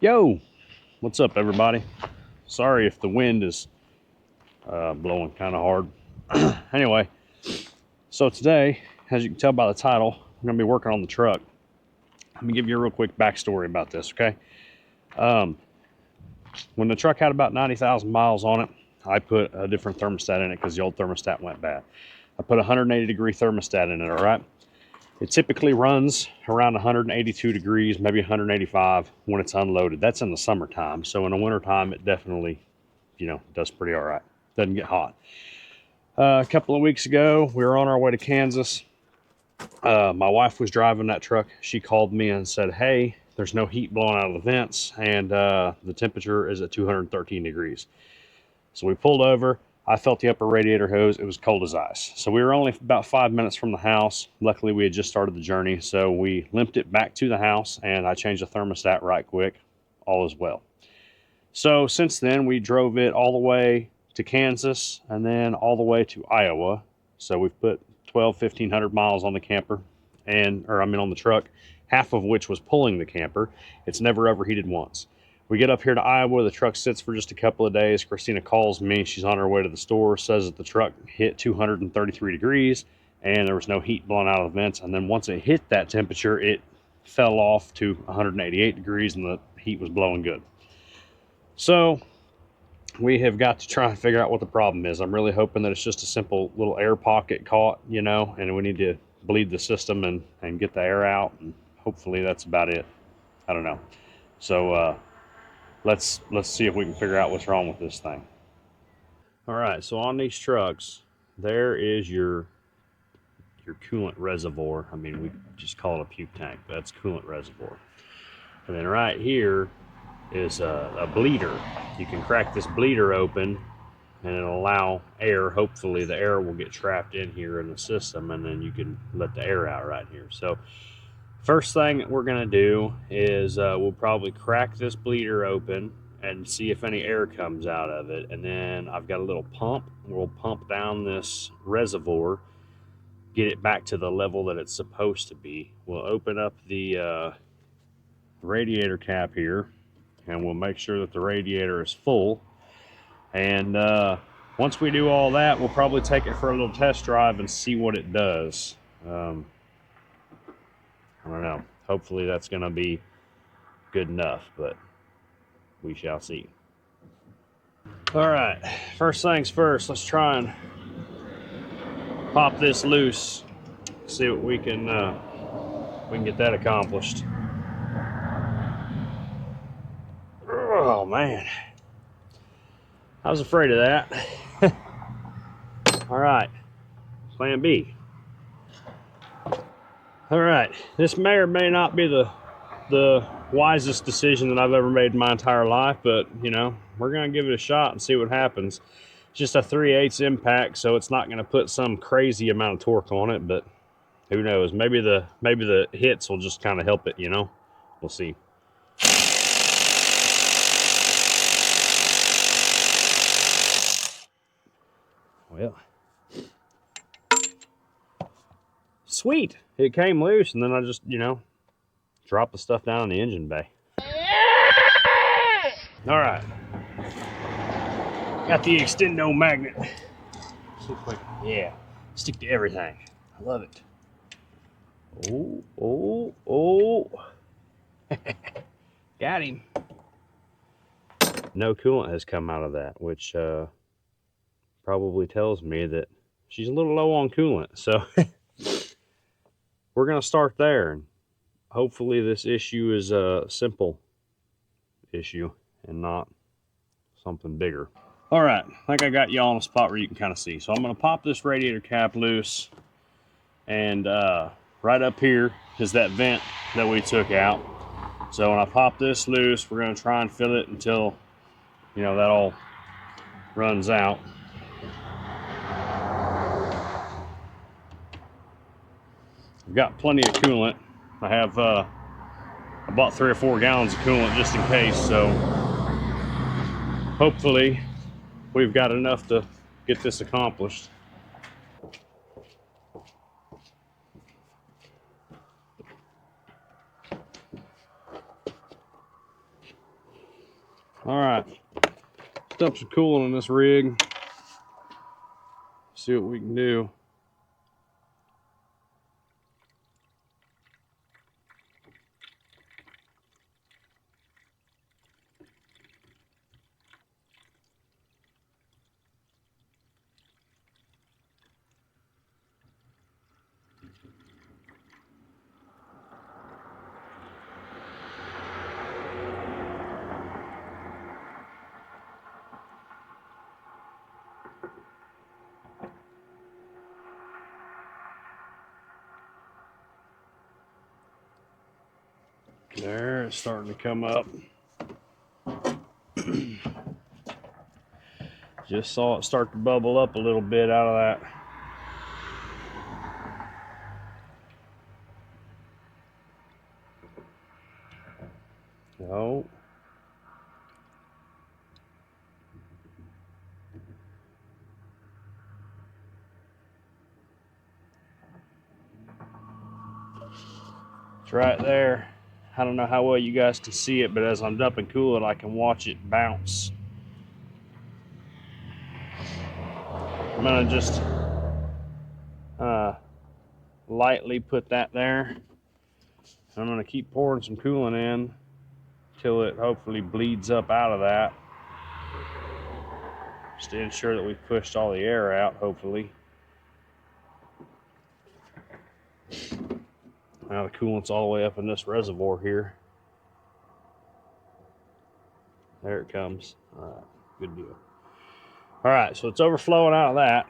Yo, what's up everybody? Sorry if the wind is blowing kind of hard. Anyway, so today, as you can tell by the title, I'm gonna be working on the truck. Let me give you a real quick backstory about this, okay? When the truck had about 90,000 miles on it, I put a different thermostat in it because the old thermostat went bad. I put a 180-degree thermostat in it, all right? It typically runs around 182 degrees, maybe 185 when it's unloaded. That's in the summertime. So in the wintertime, it definitely, does pretty all right. Doesn't get hot. A couple of weeks ago, we were on our way to Kansas. My wife was driving that truck. She called me and said, hey, there's no heat blowing out of the vents, and the temperature is at 213 degrees. So we pulled over. I felt the upper radiator hose. It was cold as ice. So we were only about 5 minutes from the house. Luckily, we had just started the journey. So we limped it back to the house and I changed the thermostat right quick. All is well. So since then, we drove it all the way to Kansas and then all the way to Iowa. So we've put 1,500 miles on the camper on the truck, half of which was pulling the camper. It's never overheated once. We get up here to Iowa, the truck sits for just a couple of days. Christina calls me, she's on her way to the store, says that the truck hit 233 degrees and there was no heat blowing out of the vents. And then once it hit that temperature, it fell off to 188 degrees and the heat was blowing good. So we have got to try and figure out what the problem is. I'm really hoping that it's just a simple little air pocket caught, and we need to bleed the system and get the air out. And hopefully that's about it. I don't know. So, let's see if we can figure out what's wrong with this thing. All right, so on these trucks, there is your coolant reservoir. I mean, we just call it a puke tank, but that's coolant reservoir. And then right here is a bleeder. You can crack this bleeder open and it'll allow air. Hopefully the air will get trapped in here in the system and then you can let the air out right here. So first thing that we're gonna do is we'll probably crack this bleeder open and see if any air comes out of it. And then I've got a little pump. We'll pump down this reservoir, get it back to the level that it's supposed to be. We'll open up the radiator cap here and we'll make sure that the radiator is full. And once we do all that, we'll probably take it for a little test drive and see what it does. I don't know. Hopefully that's going to be good enough, but we shall see. All right, first things first, let's try and pop this loose. See what we can get that accomplished. Oh man, I was afraid of that. All right, plan B. All right, this may or may not be the wisest decision that I've ever made in my entire life, but we're gonna give it a shot and see what happens. It's just a 3/8 impact, so it's not gonna put some crazy amount of torque on it, but who knows? Maybe the hits will just kind of help it. We'll see. Well, sweet. It came loose, and then I just, dropped the stuff down in the engine bay. All right. Got the extendo magnet. Yeah. Stick to everything. I love it. Oh. Got him. No coolant has come out of that, which probably tells me that she's a little low on coolant. So we're going to start there. And hopefully this issue is a simple issue and not something bigger. All right, I think I got y'all in a spot where you can kind of see. So I'm going to pop this radiator cap loose. And right up here is that vent that we took out. So when I pop this loose, we're going to try and fill it until, that all runs out. I've got plenty of coolant. I bought 3 or 4 gallons of coolant just in case. So hopefully we've got enough to get this accomplished. All right, dump some coolant in this rig. See what we can do. There, it's starting to come up. Just saw it start to bubble up a little bit out of that. No. It's right there. I don't know how well you guys can see it, but as I'm dumping coolant, I can watch it bounce. I'm gonna just lightly put that there. I'm gonna keep pouring some coolant in till it hopefully bleeds up out of that. Just to ensure that we've pushed all the air out, hopefully. Now the coolant's all the way up in this reservoir here. There it comes. All right, good deal. All right, so it's overflowing out of that,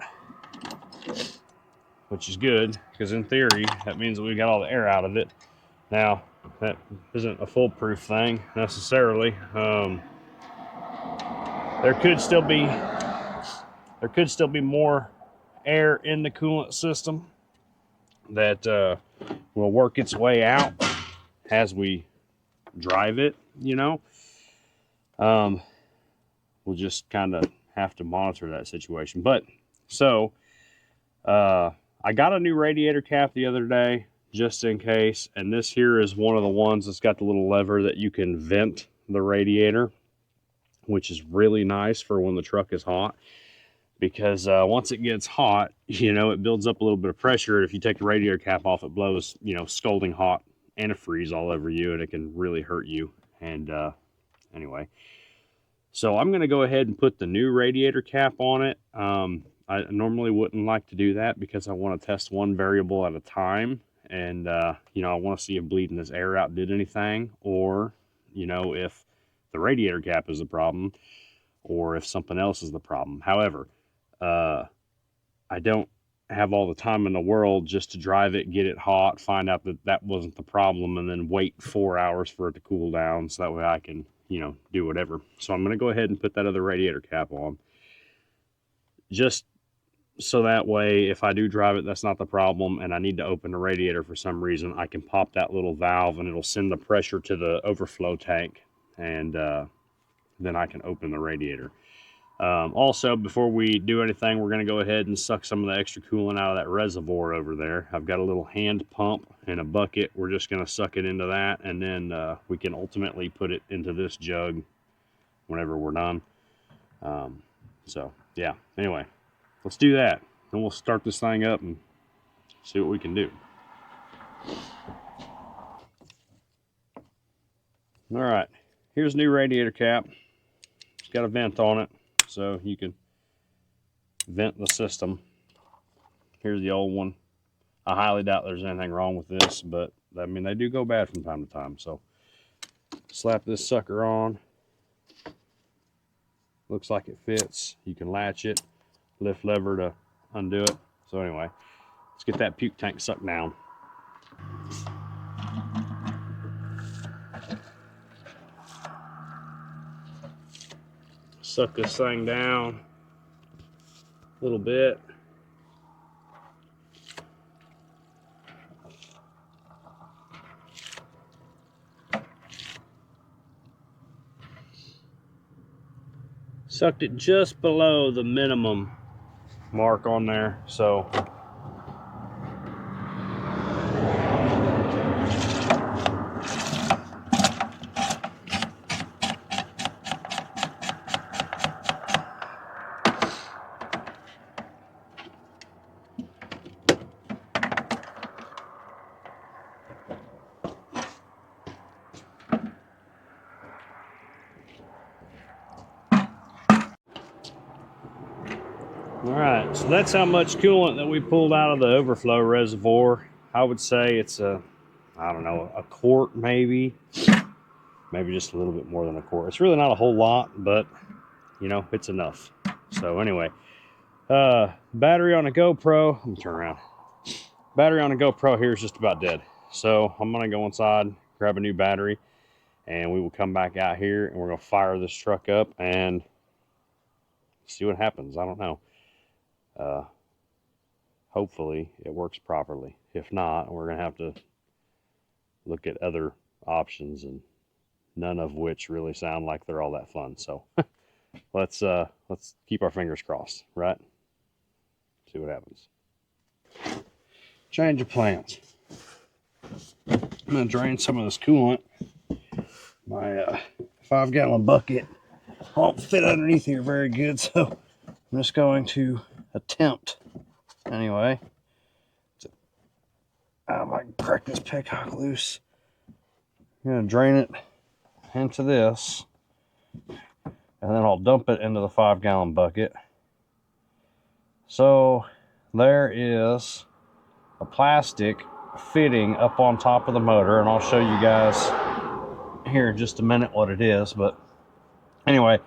which is good, because in theory, that means that we got all the air out of it. Now, that isn't a foolproof thing necessarily. There could still be more air in the coolant system that will work its way out as we drive it, you know. We'll just kind of have to monitor that situation. But so I got a new radiator cap the other day just in case, and this here is one of the ones that's got the little lever that you can vent the radiator, which is really nice for when the truck is hot, because once it gets hot, you know, it builds up a little bit of pressure. If you take the radiator cap off, it blows, you know, scalding hot antifreeze all over you, and it can really hurt you. And anyway, so I'm going to go ahead and put the new radiator cap on it. I normally wouldn't like to do that because I want to test one variable at a time. And, you know, I want to see if bleeding this air out did anything, or, you know, if the radiator cap is the problem, or if something else is the problem. However, I don't have all the time in the world just to drive it, get it hot, find out that that wasn't the problem, and then wait 4 hours for it to cool down so that way I can, you know, do whatever. So I'm going to go ahead and put that other radiator cap on, just so that way if I do drive it, that's not the problem, and I need to open the radiator for some reason, I can pop that little valve and it'll send the pressure to the overflow tank, and then I can open the radiator. Also, before we do anything, we're going to go ahead and suck some of the extra coolant out of that reservoir over there. I've got a little hand pump and a bucket. We're just going to suck it into that, and then we can ultimately put it into this jug whenever we're done. So, yeah, anyway, let's do that. Then we'll start this thing up and see what we can do. All right, here's a new radiator cap. It's got a vent on it, so you can vent the system. Here's the old one. I highly doubt there's anything wrong with this, but I mean, they do go bad from time to time. So slap this sucker on. Looks like it fits. You can latch it, lift lever to undo it. So anyway, let's get that puke tank sucked down. Suck this thing down a little bit. Sucked it just below the minimum mark on there, so All right, so that's how much coolant that we pulled out of the overflow reservoir. I would say it's I don't know, a quart maybe just a little bit more than a quart. It's really not a whole lot, but you know, it's enough. So anyway, battery on a GoPro, let me turn around. Battery on a GoPro here is just about dead. So I'm gonna go inside, grab a new battery, and we will come back out here and we're gonna fire this truck up and see what happens. I don't know. Hopefully it works properly. If not, we're gonna have to look at other options, and none of which really sound like they're all that fun. So let's keep our fingers crossed, right? See what happens. Change of plans. I'm gonna drain some of this coolant. My 5-gallon bucket won't fit underneath here very good, so I'm just going to attempt anyway. I might crack this petcock loose. I'm gonna drain it into this, and then I'll dump it into the 5-gallon bucket. So there is a plastic fitting up on top of the motor, and I'll show you guys here in just a minute what it is. But anyway,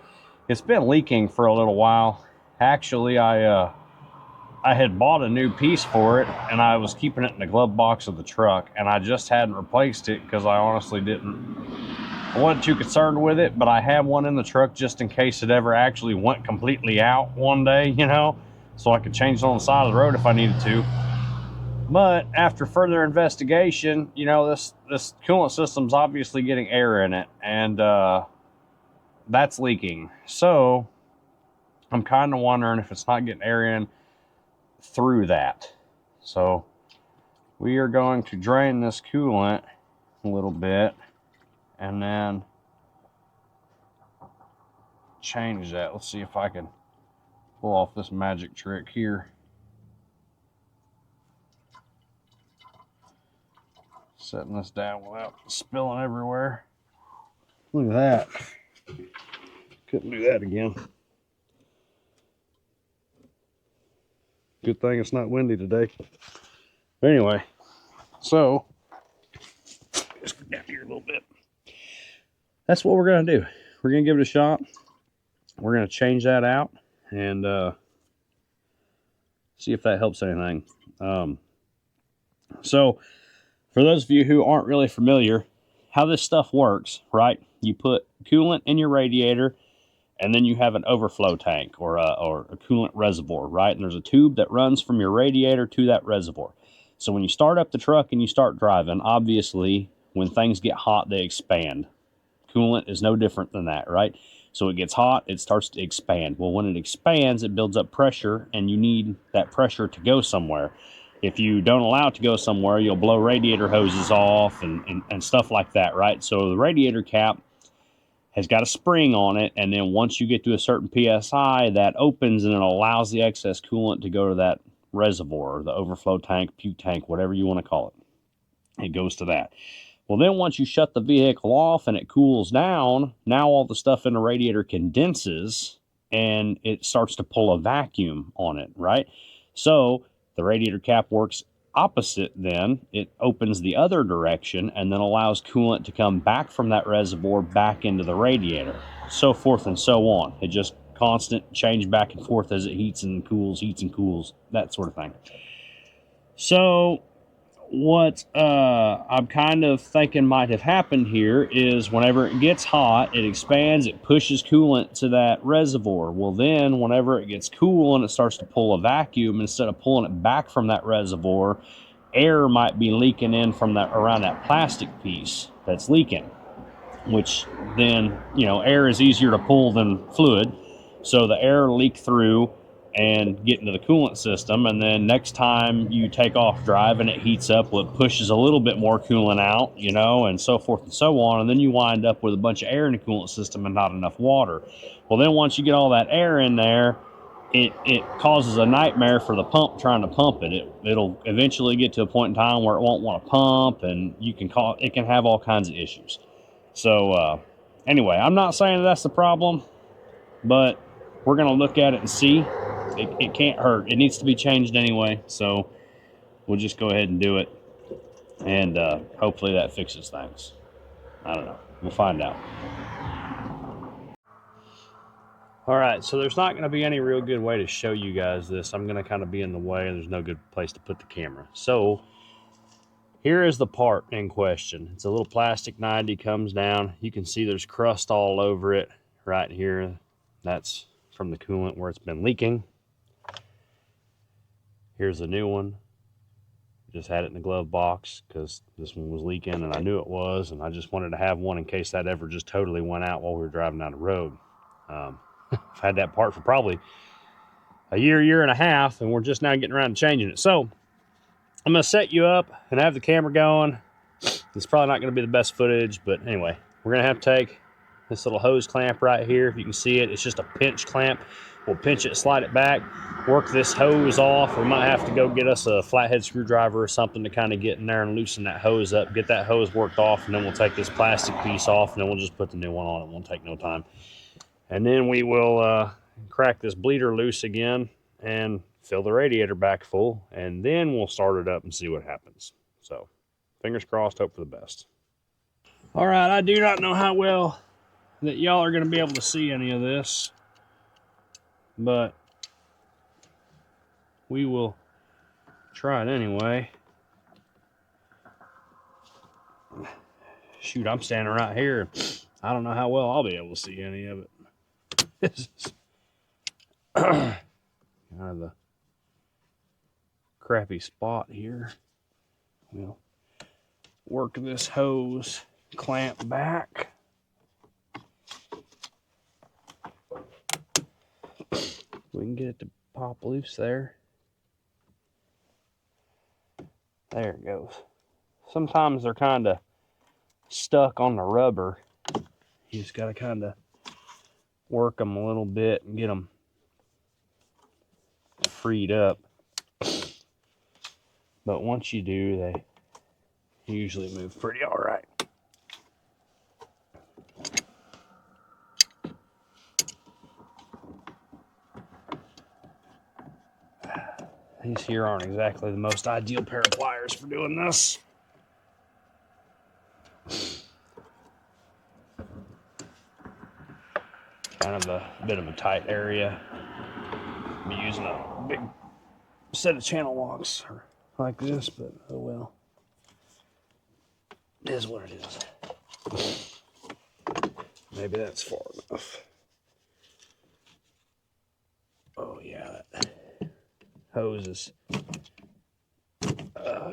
it's been leaking for a little while. Actually, I had bought a new piece for it, and I was keeping it in the glove box of the truck, and I just hadn't replaced it because I honestly I wasn't too concerned with it, but I had one in the truck just in case it ever actually went completely out one day, you know, so I could change it on the side of the road if I needed to. But after further investigation, you know, this coolant system's obviously getting air in it, and that's leaking. So I'm kind of wondering if it's not getting air in through that. So we are going to drain this coolant a little bit and then change that. Let's see if I can pull off this magic trick here. Setting this down without spilling everywhere. Look at that. Couldn't do that again. Good thing it's not windy today. But anyway, so just go down here a little bit. That's what we're going to do. We're going to give it a shot. We're going to change that out and see if that helps anything. So for those of you who aren't really familiar, how this stuff works, right? You put coolant in your radiator, and then you have an overflow tank or a coolant reservoir, right? And there's a tube that runs from your radiator to that reservoir. So when you start up the truck and you start driving, obviously, when things get hot, they expand. Coolant is no different than that, right? So it gets hot, it starts to expand. Well, when it expands, it builds up pressure, and you need that pressure to go somewhere. If you don't allow it to go somewhere, you'll blow radiator hoses off and stuff like that, right? So the radiator cap has got a spring on it, and then once you get to a certain PSI, that opens and it allows the excess coolant to go to that reservoir, or the overflow tank, puke tank, whatever you want to call it. It goes to that. Well, then once you shut the vehicle off and it cools down, now all the stuff in the radiator condenses and it starts to pull a vacuum on it, right? So the radiator cap works opposite then. It opens the other direction and then allows coolant to come back from that reservoir back into the radiator, so forth and so on. It just constant change back and forth as it heats and cools, that sort of thing. So what I'm kind of thinking might have happened here is whenever it gets hot, it expands, it pushes coolant to that reservoir. Well, then whenever it gets cool and it starts to pull a vacuum, instead of pulling it back from that reservoir, air might be leaking in from that around that plastic piece that's leaking, which then, you know, air is easier to pull than fluid. So the air leak through and get into the coolant system, and then next time you take off drive and it heats up, well, it pushes a little bit more coolant out, you know, and so forth and so on, and then you wind up with a bunch of air in the coolant system and not enough water. Well, then once you get all that air in there, it causes a nightmare for the pump trying to pump it. It'll eventually get to a point in time where it won't want to pump, and it can have all kinds of issues. So anyway, I'm not saying that's the problem, but we're going to look at it and see. It can't hurt. It needs to be changed anyway, so we'll just go ahead and do it, and hopefully that fixes things. I don't know. We'll find out. All right, so there's not going to be any real good way to show you guys this. I'm going to kind of be in the way, and there's no good place to put the camera. So here is the part in question. It's a little plastic 90, comes down. You can see there's crust all over it right here. That's from the coolant where it's been leaking. Here's a new one. Just had it in the glove box because this one was leaking and I knew it was, and I just wanted to have one in case that ever just totally went out while we were driving down the road. I've had that part for probably a year and a half, and we're just now getting around to changing it. So I'm going to set you up and have the camera going. It's probably not going to be the best footage, but anyway, we're going to have to take this little hose clamp right here. If you can see it, it's just a pinch clamp. We'll pinch it, slide it back, work this hose off. We might have to go get us a flathead screwdriver or something to kind of get in there and loosen that hose up, get that hose worked off, and then we'll take this plastic piece off, and then we'll just put the new one on. It won't take no time. And then we will crack this bleeder loose again and fill the radiator back full, and then we'll start it up and see what happens. So fingers crossed, hope for the best. All right, I do not know how well that y'all are going to be able to see any of this, but we will try it anyway. Shoot, I'm standing right here. I don't know how well I'll be able to see any of it. This is kind of the crappy spot here. We'll work this hose clamp back. We can get it to pop loose there. There it goes. Sometimes they're kind of stuck on the rubber. You just got to kind of work them a little bit and get them freed up. But once you do, they usually move pretty all right. These here aren't exactly the most ideal pair of pliers for doing this. Kind of a bit of a tight area. I'll be using a big set of channel locks like this, but oh well. It is what it is. Maybe that's far enough. Oh yeah, that hose is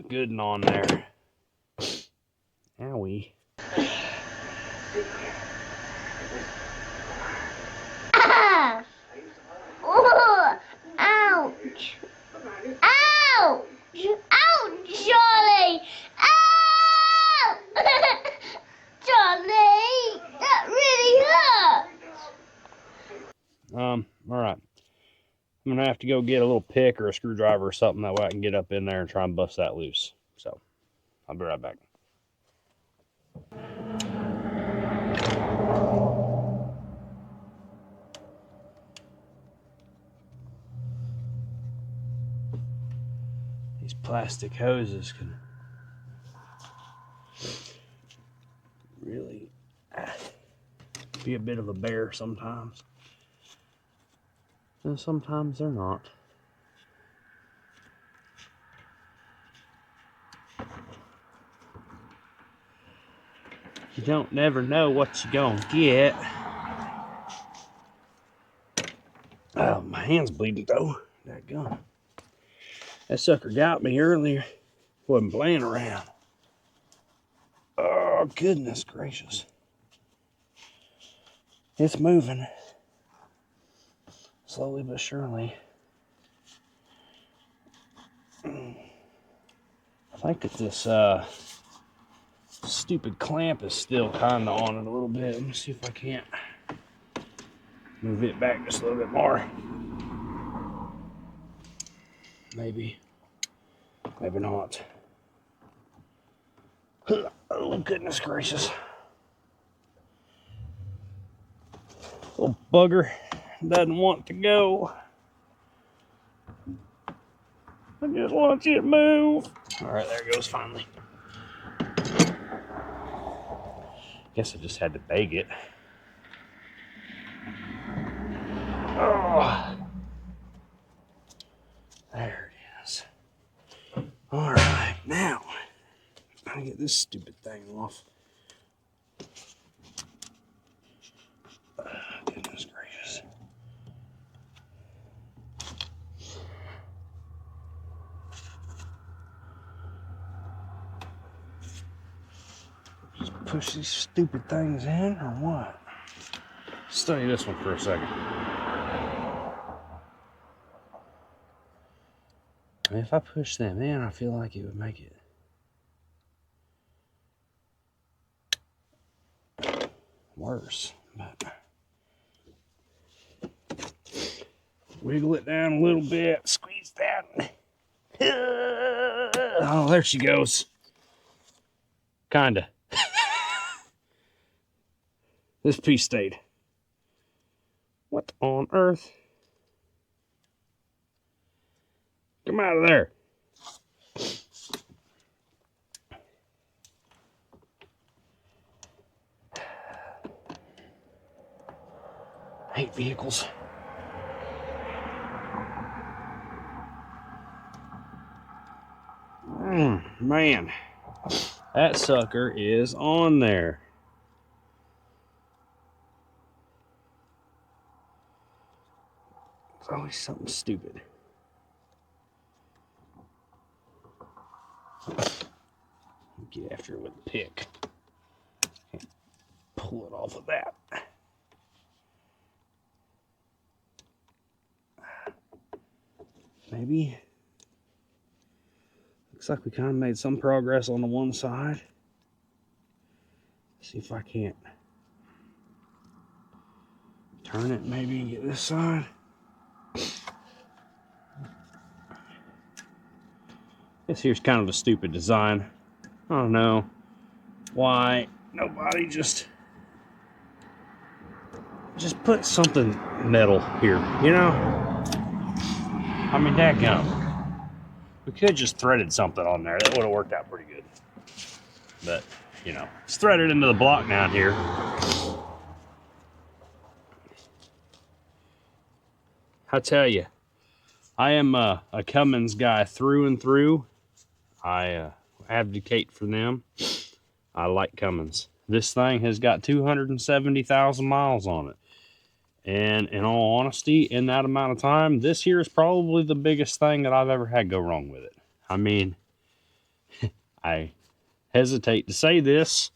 good and on there. Owie. Ah! Oh! Ouch! Ouch! Ouch, Charlie! Ow! Charlie! That really hurts! All right. I'm gonna have to go get a little pick or a screwdriver or something, that way I can get up in there and try and bust that loose. So I'll be right back. These plastic hoses can really be a bit of a bear sometimes. And sometimes they're not. You don't never know what you're gonna get. Oh, my hand's bleeding though. That gun. That sucker got me earlier. Wasn't playing around. Oh, goodness gracious. It's moving. Slowly but surely. I think that this stupid clamp is still kind of on it a little bit. Let me see if I can't move it back just a little bit more. Maybe. Maybe not. Oh, goodness gracious. Little bugger doesn't want to go. I just want you to move. All right, there it goes finally. Guess I just had to beg it. Oh, there it is. All right, now I get this stupid thing off. Goodness gracious. Just push these stupid things in or what? Study this one for a second. If I push them in, I feel like it would make it worse. But wiggle it down a little bit, squeeze that. Oh, there she goes. Kinda. This piece stayed. What on earth? Come out of there. I hate vehicles. Man, that sucker is on there. It's always something stupid. Get after it with a pick. Pull it off of that. Maybe. Looks like we kind of made some progress on the one side. See if I can't turn it maybe and get this side. This here's kind of a stupid design. I don't know why nobody just put something metal here, you know? I mean, dadgum. We could have just threaded something on there. That would have worked out pretty good. But, you know, it's threaded into the block down here. I tell you, I am a Cummins guy through and through. I advocate for them. I like Cummins. This thing has got 270,000 miles on it. And in all honesty, in that amount of time, this here is probably the biggest thing that I've ever had go wrong with it. I mean, I hesitate to say this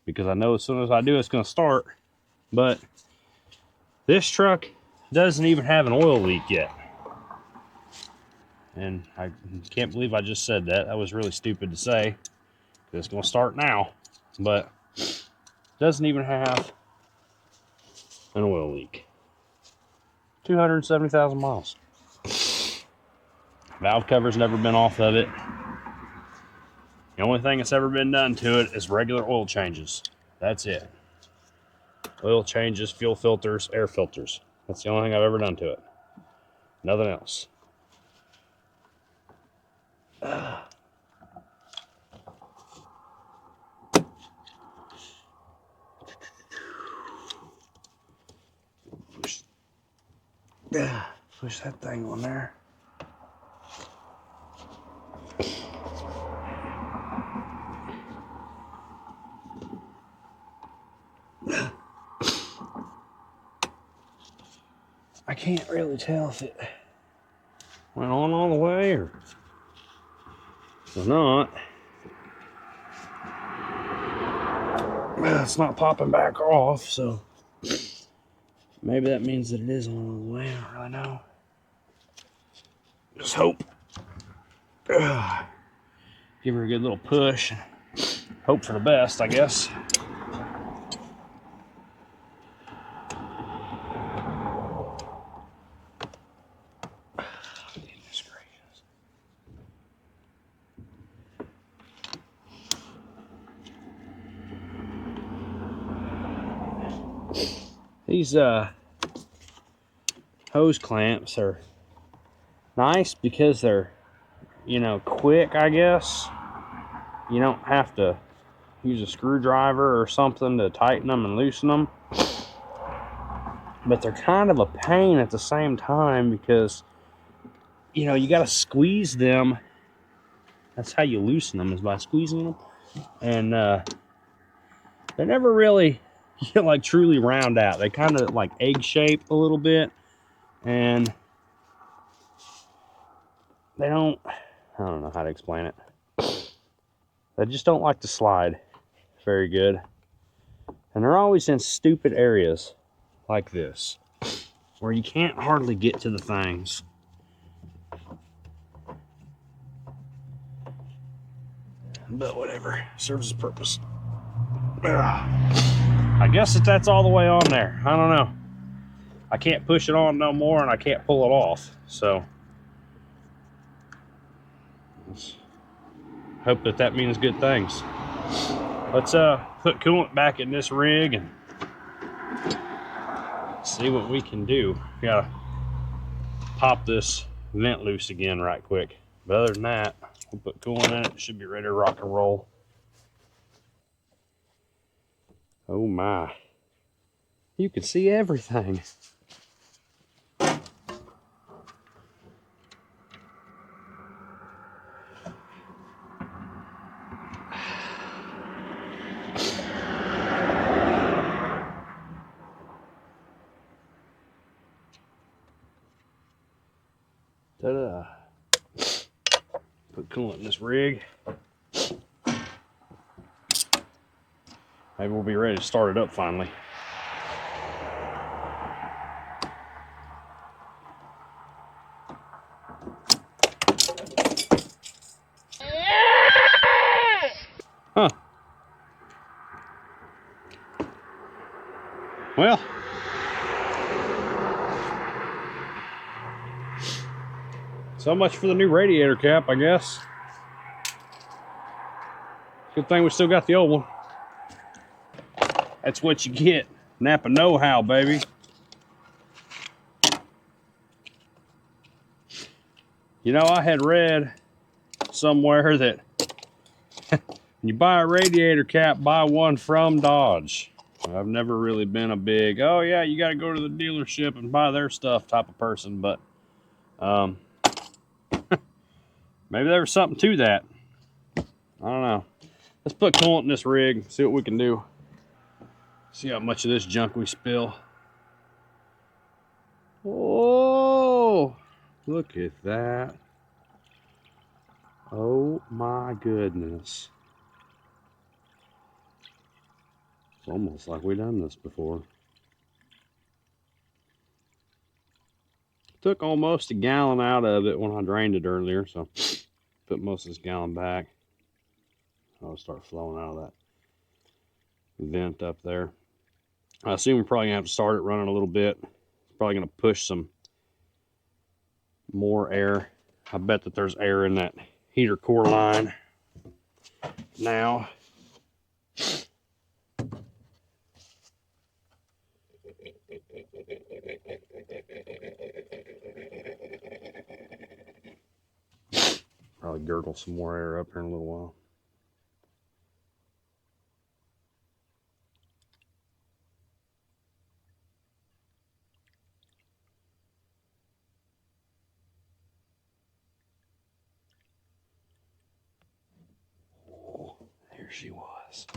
because I know as soon as I do, it's going to start. But this truck doesn't even have an oil leak yet. And I can't believe I just said that. That was really stupid to say. It's going to start now. But it doesn't even have an oil leak. 270,000 miles. Valve cover's never been off of it. The only thing that's ever been done to it is regular oil changes. That's it. Oil changes, fuel filters, air filters. That's the only thing I've ever done to it. Nothing else. Push that thing on there. I can't really tell if it went on all the way or not. It's not popping back off, so maybe that means that it is on all the way. I don't really know. Just hope. Give her a good little push. Hope for the best, I guess. Goodness gracious. These hose clamps are nice because they're you know, quick, I guess. You don't have to use a screwdriver or something to tighten them and loosen them. But they're kind of a pain at the same time because, you know, you got to squeeze them. That's how you loosen them, is by squeezing them. And they never really get like truly round out. They kind of like egg shape a little bit. And they don't, I don't know how to explain it. They just don't like to slide very good. And they're always in stupid areas like this, where you can't hardly get to the things. But whatever, serves its purpose. I guess that's all the way on there. I don't know. I can't push it on no more, and I can't pull it off. So let's hope that means good things. Let's put coolant back in this rig and see what we can do. We gotta pop this vent loose again right quick. But other than that, we'll put coolant in it. It should be ready to rock and roll. Oh my. You can see everything. Ta-da. Put coolant in this rig. Maybe we'll be ready to start it up finally. Huh. Well, so much for the new radiator cap, I guess. Good thing we still got the old one. That's what you get. Napa know-how, baby. You know, I had read somewhere that when you buy a radiator cap, buy one from Dodge. I've never really been a big, oh yeah, you got to go to the dealership and buy their stuff type of person, but maybe there was something to that. I don't know. Let's put coolant in this rig, see what we can do. See how much of this junk we spill. Oh, look at that. Oh my goodness. It's almost like we've done this before. Took almost a gallon out of it when I drained it earlier, so put most of this gallon back. I'll start flowing out of that vent up there. I assume we're probably gonna have to start it running a little bit. It's probably gonna push some more air. I bet that there's air in that heater core line now. Probably gurgle some more air up here in a little while. Oh, there she was.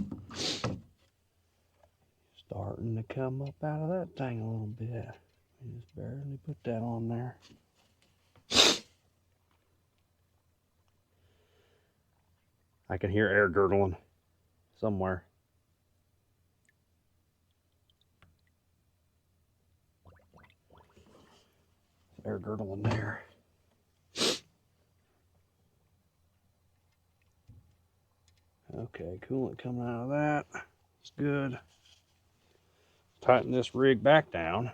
Starting to come up out of that thing a little bit. We just barely put that on there. I can hear air gurgling somewhere. Air gurgling there. Okay, coolant coming out of that. It's good. Tighten this rig back down.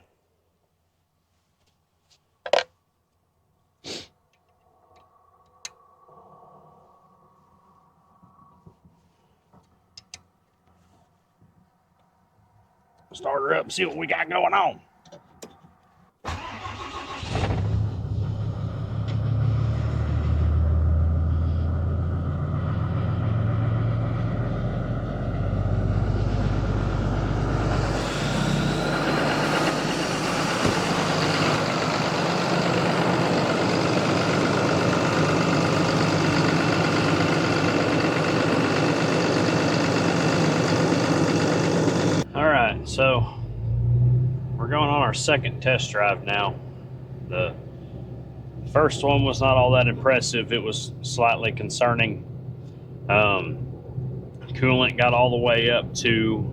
Start her up and see what we got going on. we're going on our second test drive now. The first one was not all that impressive. It was slightly concerning. Coolant got all the way up to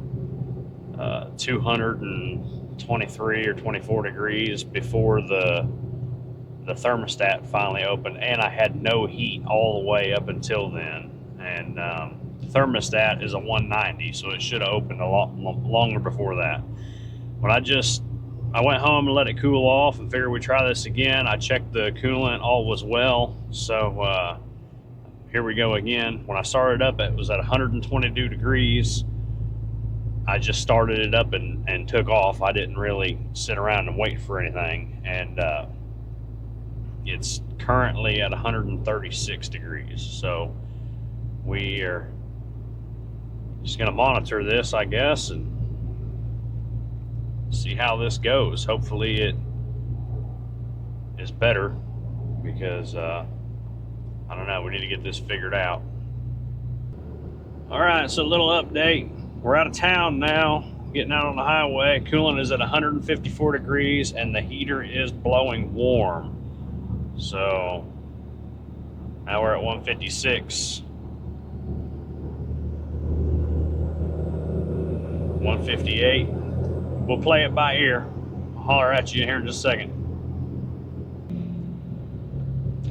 223 or 24 degrees before the thermostat finally opened, and I had no heat all the way up until then. And the thermostat is a 190, so it should have opened a lot longer before that. When I went home and let it cool off and figured we'd try this again. I checked the coolant, all was well. So here we go again. When I started up, it was at 122 degrees. I just started it up and took off. I didn't really sit around and wait for anything. And it's currently at 136 degrees. So we are just going to monitor this, I guess, and see how this goes. Hopefully it is better, because I don't know, we need to get this figured out. All right, so a little update. We're out of town now, getting out on the highway. Coolant is at 154 degrees and the heater is blowing warm. So now we're at 156. 158. We'll play it by ear. I'll holler at you here in just a second.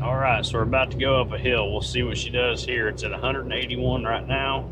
All right, so we're about to go up a hill. We'll see what she does here. It's at 181 right now.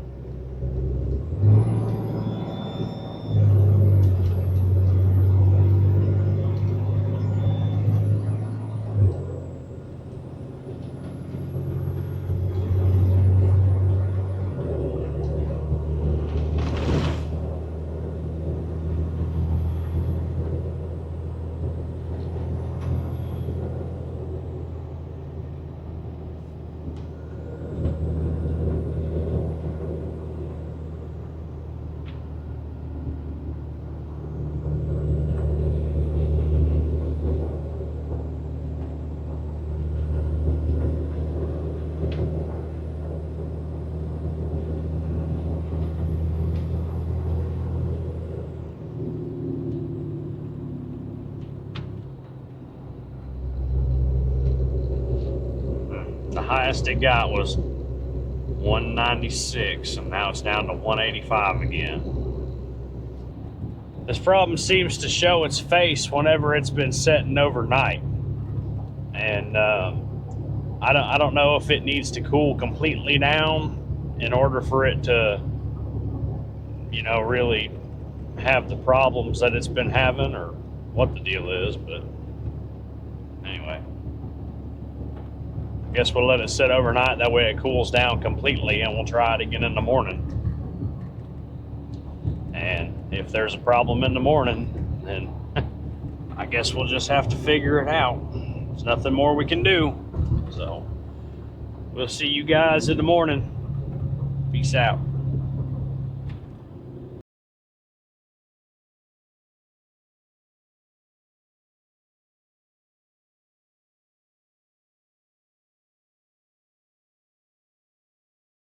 The highest it got was 196, and now it's down to 185 again. This problem seems to show its face whenever it's been setting overnight, and I don't know if it needs to cool completely down in order for it to, you know, really have the problems that it's been having, or what the deal is. But anyway, I guess we'll let it sit overnight. That way it cools down completely, and we'll try it again in the morning. And if there's a problem in the morning, then I guess we'll just have to figure it out. There's nothing more we can do. So we'll see you guys in the morning. Peace out.